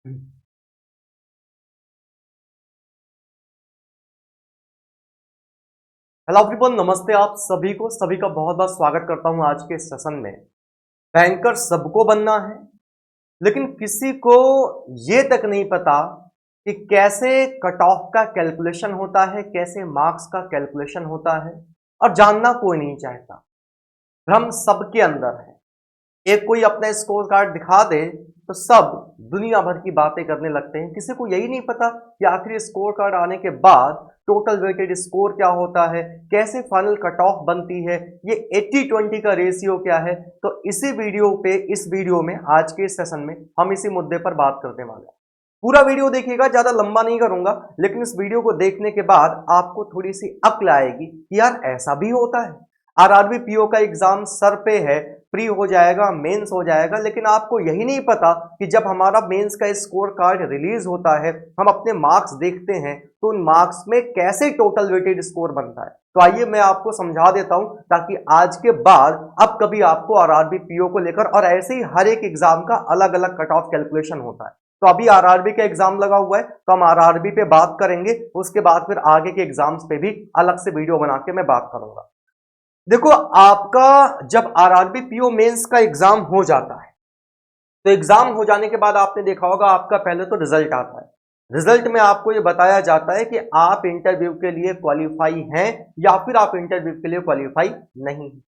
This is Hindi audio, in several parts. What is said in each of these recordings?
हेलो एवरीवन, नमस्ते। आप सभी का बहुत बहुत स्वागत करता हूं आज के सेशन में। बैंकर सबको बनना है, लेकिन किसी को ये तक नहीं पता कि कैसे कट ऑफ का कैलकुलेशन होता है, कैसे मार्क्स का कैलकुलेशन होता है, और जानना कोई नहीं चाहता। भ्रम सबके अंदर है। एक कोई अपना स्कोर कार्ड दिखा दे तो सब दुनिया भर की बातें करने लगते हैं। किसी को यही नहीं पता कि आखिर स्कोर कार्ड आने के बाद टोटल वेटेड स्कोर क्या होता है, कैसे फाइनल कट ऑफ बनती है, ये 80-20 का रेशियो क्या है। तो इस वीडियो में आज के इस सेशन में हम इसी मुद्दे पर बात करने वाले हैं। पूरा वीडियो देखिएगा, ज्यादा लंबा नहीं करूंगा, लेकिन इस वीडियो को देखने के बाद आपको थोड़ी सी अक्ल आएगी कि यार ऐसा भी होता है। आरआरबी पीओ का एग्जाम सर पे है, प्री हो जाएगा, मेंस हो जाएगा, लेकिन आपको यही नहीं पता कि जब हमारा मेंस का स्कोर कार्ड रिलीज होता है, हम अपने मार्क्स देखते हैं तो उन मार्क्स में कैसे टोटल वेटेड स्कोर बनता है। तो आइए मैं आपको समझा देता हूं, ताकि आज के बाद अब कभी आपको आरआरबी पीओ को लेकर, और ऐसे ही हर एक एग्जाम का अलग अलग कट ऑफ कैलकुलेशन होता है। तो अभी आरआरबी का एग्जाम लगा हुआ है, तो हम आरआरबी पे बात करेंगे, उसके बाद फिर आगे के एग्जाम्स पे भी अलग से वीडियो बना के मैं बात करूंगा। देखो, आपका जब आरआरबी पीओ मेंस का एग्जाम हो जाता है, तो एग्जाम हो जाने के बाद आपने देखा होगा आपका पहले तो रिजल्ट आता है। रिजल्ट में आपको ये बताया जाता है कि आप इंटरव्यू के लिए क्वालिफाई हैं या फिर आप इंटरव्यू के लिए क्वालिफाई नहीं हैं।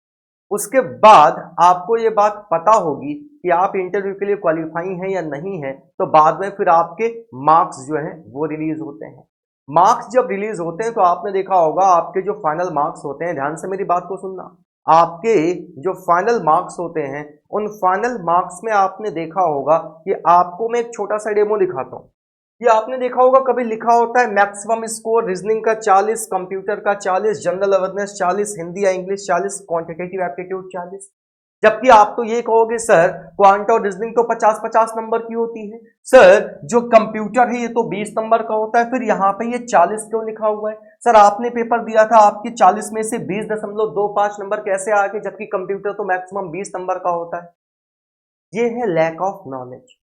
उसके बाद आपको ये बात पता होगी कि आप इंटरव्यू के लिए क्वालिफाई हैं या नहीं हैं, तो बाद में फिर आपके मार्क्स जो हैं वो रिलीज होते हैं। मार्क्स जब रिलीज होते हैं तो आपने देखा होगा आपके जो फाइनल मार्क्स होते हैं, ध्यान से मेरी बात को सुनना, आपके जो फाइनल मार्क्स होते हैं, उन फाइनल मार्क्स में आपने देखा होगा कि आपको मैं एक छोटा सा डेमो दिखाता हूं। ये आपने देखा होगा कभी लिखा होता है मैक्सिमम स्कोर रीजनिंग का 40, कंप्यूटर का 40, जनरल अवेयरनेस 40, हिंदी या इंग्लिश 40, क्वांटिटेटिव एप्टीट्यूड 40। जबकि आप तो ये कहोगे सर क्वांट और रीजनिंग तो 50-50 नंबर की होती है, सर जो कंप्यूटर है ये तो 20 नंबर का होता है, फिर यहाँ पे ये 40 क्यों लिखा हुआ है। सर आपने पेपर दिया था, आपके 40 में से 20.25 नंबर कैसे आ गए, जबकि कंप्यूटर तो मैक्सिमम 20 नंबर का होता है। ये है लैक ऑफ नॉलेज।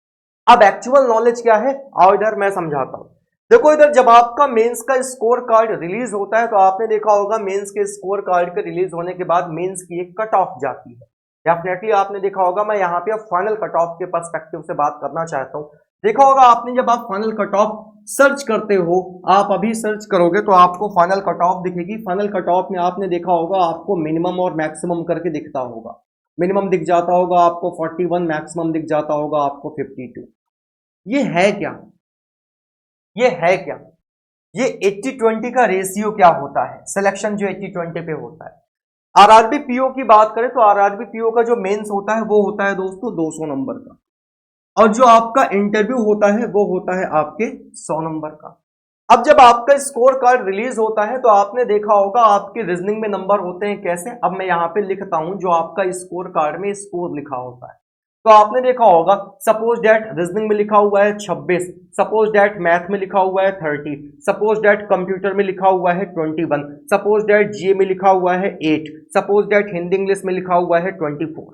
अब एक्चुअल नॉलेज क्या है, आओ इधर मैं समझाता हूं। देखो इधर, जब आपका मेंस का स्कोर कार्ड रिलीज होता है तो आपने देखा होगा मेंस के स्कोर कार्ड के रिलीज होने के बाद मेंस की एक कट ऑफ जाती है। डेफिनेटली आपने देखा होगा, मैं यहाँ पे अब फाइनल कट ऑफ के पर्सपेक्टिव से बात करना चाहता हूँ। देखा होगा आपने, जब आप फाइनल कट ऑफ सर्च करते हो, आप अभी सर्च करोगे तो आपको फाइनल कट ऑफ दिखेगी। फाइनल कट ऑफ में आपने देखा होगा आपको मिनिमम और मैक्सिमम करके दिखता होगा। मिनिमम दिख जाता होगा आपको 41, मैक्सिमम दिख जाता होगा आपको 52। ये है क्या, ये है क्या, ये 80-20 का रेशियो क्या होता है, सिलेक्शन जो 80-20 पे होता है। आरआरबी पीओ की बात करें तो आरआरबी पीओ का जो मेंस होता है वो होता है दोस्तों 200 नंबर का, और जो आपका इंटरव्यू होता है वो होता है आपके 100 नंबर का। अब जब आपका स्कोर कार्ड रिलीज होता है तो आपने देखा होगा आपके रीजनिंग में नंबर होते हैं कैसे। अब मैं यहां पे लिखता हूं जो आपका स्कोर कार्ड में स्कोर लिखा होता है। तो आपने देखा होगा सपोज डेट रीजनिंग में लिखा हुआ है 26, सपोज डेट मैथ में लिखा हुआ है 30, सपोज डेट कंप्यूटर में लिखा हुआ है 21, सपोज डेट जीए में लिखा हुआ है 8, सपोज डेट हिंदी इंग्लिश में लिखा हुआ है 24।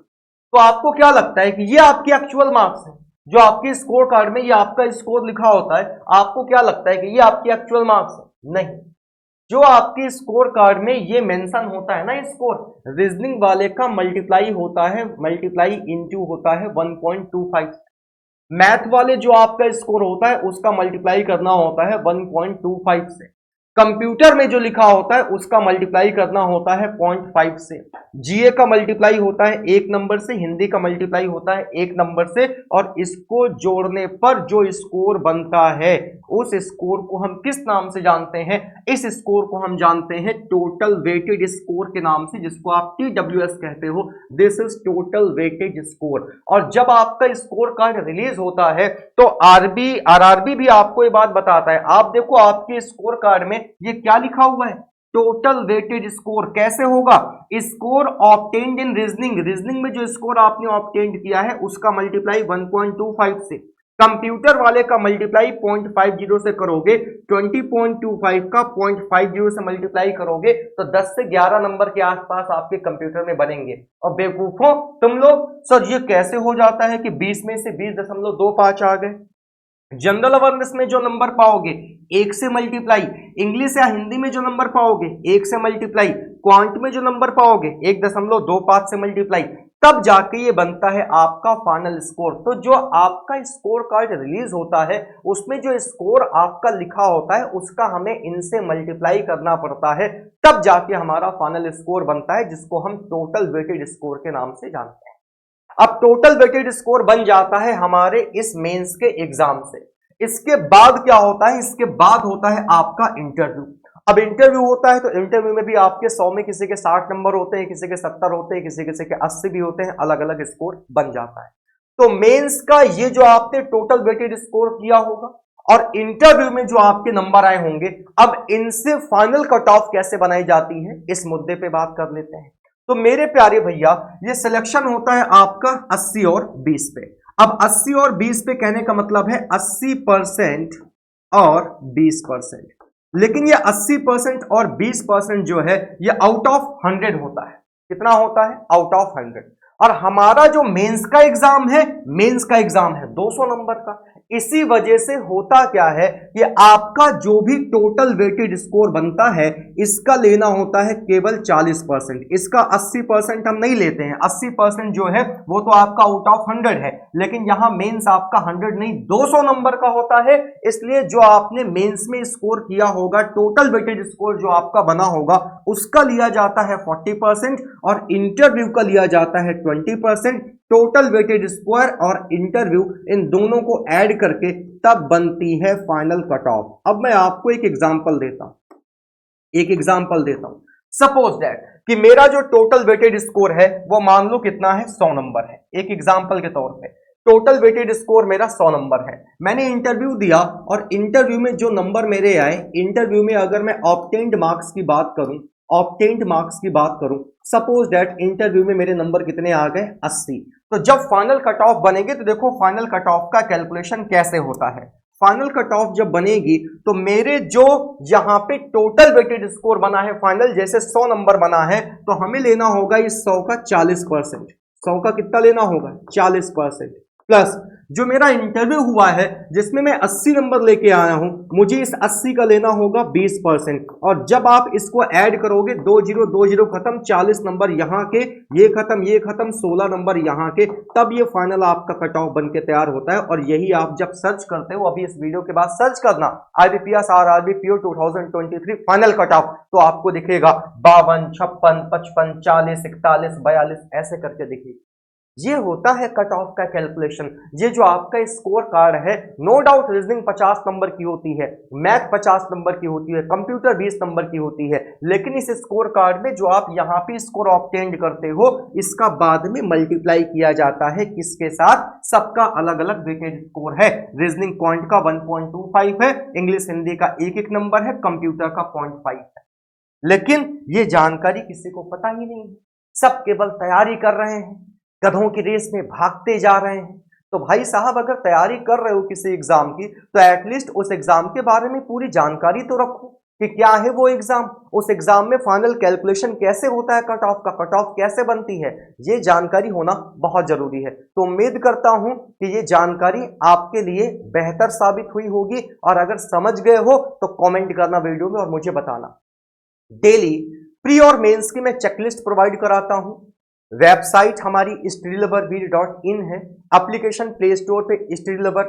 तो आपको क्या लगता है कि ये आपके एक्चुअल मार्क्स है? जो आपके स्कोर कार्ड में ये आपका स्कोर लिखा होता है, आपको क्या लगता है कि ये आपकी एक्चुअल मार्क्स है? नहीं। जो आपके स्कोर कार्ड में ये मेंशन होता है ना स्कोर, रीजनिंग वाले का मल्टीप्लाई होता है, मल्टीप्लाई इनटू होता है 1.25। मैथ वाले जो आपका स्कोर होता है उसका मल्टीप्लाई करना होता है 1.25 से। कंप्यूटर में जो लिखा होता है उसका मल्टीप्लाई करना होता है 0.5 से। जीए का मल्टीप्लाई होता है 1 नंबर से, हिंदी का मल्टीप्लाई होता है 1 नंबर से, और इसको जोड़ने पर जो स्कोर बनता है उस स्कोर को हम किस नाम से जानते हैं? इस स्कोर को हम जानते हैं टोटल वेटेड स्कोर के नाम से, जिसको आप TWS कहते हो। This is total weightage score. और जब आपका स्कोर कार्ड रिलीज होता है तो आरआरबी भी आपको ये बात बताता है। आप देखो आपके स्कोर कार्ड में ये क्या लिखा हुआ है, टोटल वेटेज स्कोर। कैसे होगा? स्कोर ऑब्टेन्ड इन रीजनिंग, रीजनिंग में जो स्कोर आपने ऑब्टेन्ड किया है उसका मल्टीप्लाई 1.25 से। कंप्यूटर वाले का मल्टीप्लाई 0.50 से करोगे, 20.25 का 0.50 से मल्टीप्लाई करोगे तो 10 से 11 नंबर के आसपास आपके कंप्यूटर में बनेंगे। और बेवकूफों तुम लोग, सर ये कैसे हो जाता है कि 20 में से 20.25 आ गए? जनरल अवेयरनेस में जो नंबर पाओगे 1 से मल्टीप्लाई, इंग्लिश या हिंदी में जो नंबर पाओगे 1 से मल्टीप्लाई, क्वांट में जो नंबर पाओगे 1.25 से मल्टीप्लाई, तब जाके ये बनता है आपका फाइनल स्कोर। तो जो आपका स्कोर कार्ड रिलीज होता है उसमें जो स्कोर आपका लिखा होता है उसका हमें इनसे मल्टीप्लाई करना पड़ता है, तब जाके हमारा फाइनल स्कोर बनता है, जिसको हम टोटल वेटेड स्कोर के नाम से जानते हैं। अब टोटल वेटेड स्कोर बन जाता है हमारे इस मेंस के एग्जाम से। इसके बाद क्या होता है, इसके बाद होता है आपका इंटरव्यू। अब इंटरव्यू होता है तो इंटरव्यू में भी आपके 100 में किसी के 60 नंबर होते हैं, किसी के 70 होते हैं, किसी के 80 भी होते हैं, अलग अलग स्कोर बन जाता है। तो मेंस का ये जो आपने टोटल वेटेड स्कोर किया होगा और इंटरव्यू में जो आपके नंबर आए होंगे, अब इनसे फाइनल कट ऑफ कैसे बनाई जाती है इस मुद्दे पे बात कर लेते हैं। तो मेरे प्यारे भैया, ये सिलेक्शन होता है आपका 80 और 20 पे। अब 80 और 20 पे कहने का मतलब है 80% और 20%, लेकिन ये 80% और 20% जो है ये आउट ऑफ 100 होता है। कितना होता है? Out of 100। और हमारा जो मेंस का एग्जाम है, मेंस का एग्जाम है 200 नंबर का। इसी वजह से होता क्या है कि आपका जो भी टोटल वेटेड स्कोर बनता है इसका लेना होता है केवल 40%। इसका 80% हम नहीं लेते हैं। 80% जो है वो तो आपका आउट ऑफ 100 है, लेकिन यहां मेंस आपका 100 नहीं 200 नंबर का होता है। इसलिए जो आपने मेंस में स्कोर किया होगा, टोटल वेटेड स्कोर जो आपका बना होगा, उसका लिया जाता है 40% और इंटरव्यू का लिया जाता है 20%। टोटल वेटेड स्कोर और इंटरव्यू इन दोनों को ऐड करके तब बनती है फाइनल कट ऑफ। अब मैं आपको एक एग्जांपल देता हूं। सपोज दैट कि मेरा जो टोटल वेटेड स्कोर है वो मान लो कितना है, 100 नंबर है। एक एग्जांपल के तौर पे टोटल वेटेड स्कोर मेरा 100 नंबर है। मैंने इंटरव्यू दिया और इंटरव्यू में जो नंबर मेरे आए, इंटरव्यू में अगर मैं ऑब्टेन्ड मार्क्स की बात करूं, सपोज दैट इंटरव्यू में मेरे नंबर कितने आ गए, 80। तो जब फाइनल कट ऑफ बनेगी तो देखो फाइनल कट ऑफ का कैलकुलेशन कैसे होता है। फाइनल कट ऑफ जब बनेगी तो मेरे जो यहां पे टोटल वेटेड स्कोर बना है फाइनल, जैसे 100 नंबर बना है, तो हमें लेना होगा इस 100 का 40%। 100 का कितना लेना होगा, 40%, प्लस जो मेरा इंटरव्यू हुआ है जिसमें मैं 80 नंबर लेके आया हूं, मुझे इस 80 का लेना होगा 20%। और जब आप इसको ऐड करोगे, 20 खत्म, 40 नंबर यहां के, ये खत्म 16 नंबर यहां के, तब ये फाइनल आपका कट ऑफ बन के तैयार होता है। और यही आप जब सर्च करते हो, अभी इस वीडियो के बाद सर्च करना IBPS RRB PO 2023 final cut off, तो आपको दिखेगा 52, 56, 55, 40, 41, 42 ऐसे करके दिखेगी। ये होता है कट ऑफ का कैलकुलेशन। ये जो आपका स्कोर कार्ड है, नो डाउट रीजनिंग 50 नंबर की होती है, मैथ 50 नंबर की होती है, कंप्यूटर 20 नंबर की होती है, लेकिन इस स्कोर कार्ड में जो आप यहाँ पे स्कोर ऑब्टेन्ड करते हो, इसका बाद में मल्टीप्लाई किया जाता है किसके साथ, सबका अलग अलग वेटेड स्कोर है। रीजनिंग पॉइंट का 1.25 है, इंग्लिश हिंदी का एक नंबर है, कंप्यूटर का 0.5 है। लेकिन ये जानकारी किसी को पता ही नहीं है, सब केवल तैयारी कर रहे हैं, गधों की रेस में भागते जा रहे हैं। तो भाई साहब, अगर तैयारी कर रहे हो किसी एग्जाम की, तो एटलीस्ट उस एग्जाम के बारे में पूरी जानकारी तो रखो कि क्या है वो एग्जाम, उस एग्जाम में फाइनल कैलकुलेशन कैसे होता है, कट ऑफ का कट ऑफ कैसे बनती है, ये जानकारी होना बहुत जरूरी है। तो उम्मीद करता हूं कि ये जानकारी आपके लिए बेहतर साबित हुई होगी, और अगर समझ गए हो तो कमेंट करना वीडियो में और मुझे बताना। डेली प्री और मेंस की मैं चेकलिस्ट प्रोवाइड कराता हूं। वेबसाइट हमारी studyloverveer.in है, एप्लीकेशन प्ले स्टोर पे studylover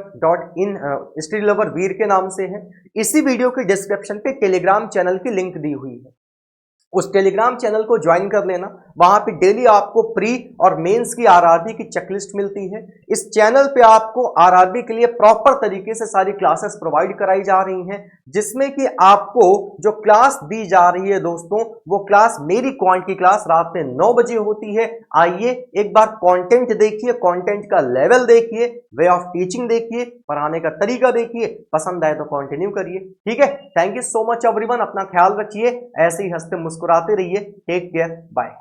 के नाम से है। इसी वीडियो के डिस्क्रिप्शन पे टेलीग्राम चैनल की लिंक दी हुई है, उस टेलीग्राम चैनल को ज्वाइन कर लेना। वहां पे डेली आपको प्री और मेंस की आरआरबी की चेकलिस्ट मिलती है। इस चैनल पे आपको आरआरबी के लिए प्रॉपर तरीके से सारी क्लासेस प्रोवाइड कराई जा रही हैं, जिसमें कि आपको जो क्लास दी जा रही है दोस्तों, वो क्लास मेरी क्वांट की क्लास रात में 9 बजे होती है। आइए एक बार कंटेंट देखिए, कंटेंट का लेवल देखिए, वे ऑफ टीचिंग देखिए, पढ़ाने का तरीका देखिए, पसंद आए तो कंटिन्यू करिए। ठीक है, thank you so much everyone, अपना ख्याल रखिए, ऐसे ही हंसते मुस्कुराते रहिए। Take care, bye.